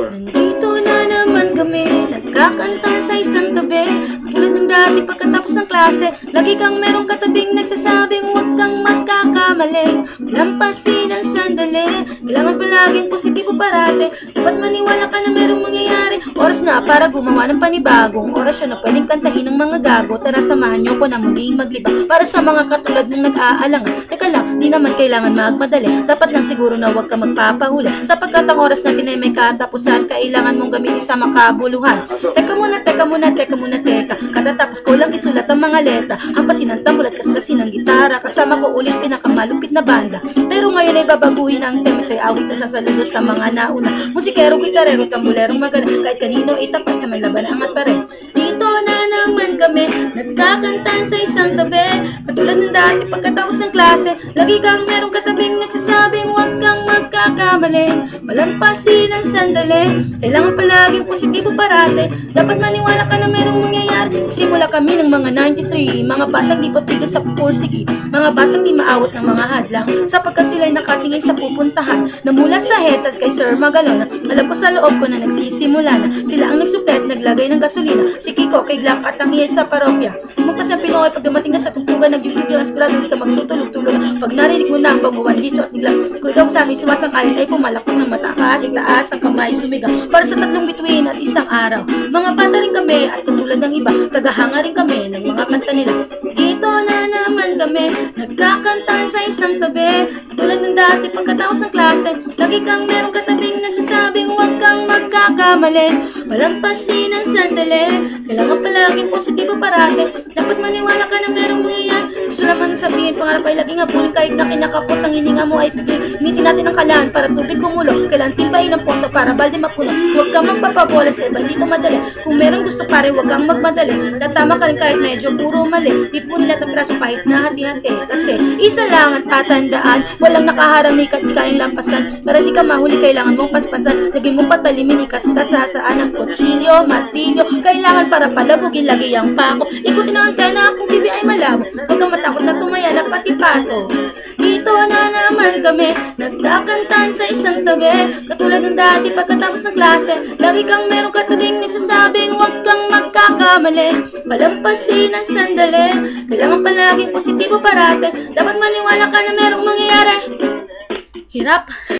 Nandito na naman kami, nagkakanta sa isang tabi. Katulad ng dati pagkatapos ng klase, lagi kang merong katabing nagsasabing huwag kang magkakamaling malampasin ang sandali. Kailangan palaging positibo parate, dapat maniwala ka na merong mangyayari. Oras na para gumawa ng panibagong orasyon na pwedeng kantahin ng mga gago. Tara samahan niyo ko na muling maglibang para sa mga katulad mong nag-aalangan. Teka lang, di naman kailangan magmadali, dapat lang siguro na huwag ka magpapahuli, sapagkat ang oras na kinay may katapusan, kailangan mong gamitin sa makabuluhan. Teka muna, katatapos ko lang isulat ang mga letra, hampasin ang tambol at kaskasin ng gitara, kasama ko ulit pinakamalupit na banda. Pero ngayon ay babaguhin ang tema, ito'y awit na sasaludo sa mga nauna. Musikero, gitarero, tambulerong magana, kahit kanino itapat sa may laban angat pa rin. Dito na naman kami, nagkakantahan sa isang tabi. Katulad ng dati pagkatapos ng klase, lagi kang merong katabing nagsasabing huwag kang magkakamaling malampasin ang sandali. Kailangan palaging positibo parate, dapat maniwala ka na merong mangyayari. Nagsimula kami ng mga 93, mga batang di papigil sa pursigi, mga batang di maawat ng mga hadlang, sapagkat sila'y nakatingin sa pupuntahan. Namulat sa hetas kay Sir Magalona, alam ko sa loob ko na nagsisimula na. Sila ang nagsuplet, naglagay ng gasolina, si Kiko kay Glock at ang hiyay sa parokya. Magpas ng Pinoy, pag dumating na sa tugtugan, nagyuyugil ang sigurado hindi ka magtutulog-tulog. Pag narinig mo na ang banguwan dito at bigla, kung ikaw sa amin sumasang-ayon ay pumalakpak ng mataas, itaas ang kamay sumigaw para sa tatlong bituin at isang araw. Mga bata rin kami at katulad ng iba, tagahanga rin kami ng mga kanta nila. Dito na naman kami, nagkakantahan sa isang tabi. Katulad ng dati pagkatapos ng klase, lagi kang merong katabing nagsasabing huwag kang magkakamali malampasin ang sandali. Kailangan palaging positibo parate, dapat maniwala ka na merong mangyayari. Gusto naman sabihin, pangarap ay laging habulin, kahit na kinakapos ang hininga mo ay pigil. Initin natin ang kalaan para tubig kumulo, kailangan timpayin ang poso para balde mapuno. Huwag kang magpapabola sa iba, dito madali. Kung merong gusto pare, huwag kang magmadali. Tatama ka rin kahit medyo puro mali. Di po nila ng praso kahit na hati-hati, kasi isa lang ang tatandaan, walang nakaharang ni di kayang lampasan. Para di ka mahuli, kailangan mong paspasan. Lagi mong patalimin, ikas-kasasaan ang kutsilyo, martilyo, kailangan para palabugin lagi ang pako. Ikutin ang antena kung TV ay malabo, huwag kang matakot na tumaya na pati pato. Dito na naman kami, nagkakantahan sa isang tabi. Katulad ng dati pagkatapos ng klase, lagi kang merong katabing nagsasabing huwag kang magkakamali malampasin ang sandali. Kailangan palaging positibo parate, dapat maniwala ka na merong mangyayari. Hirap.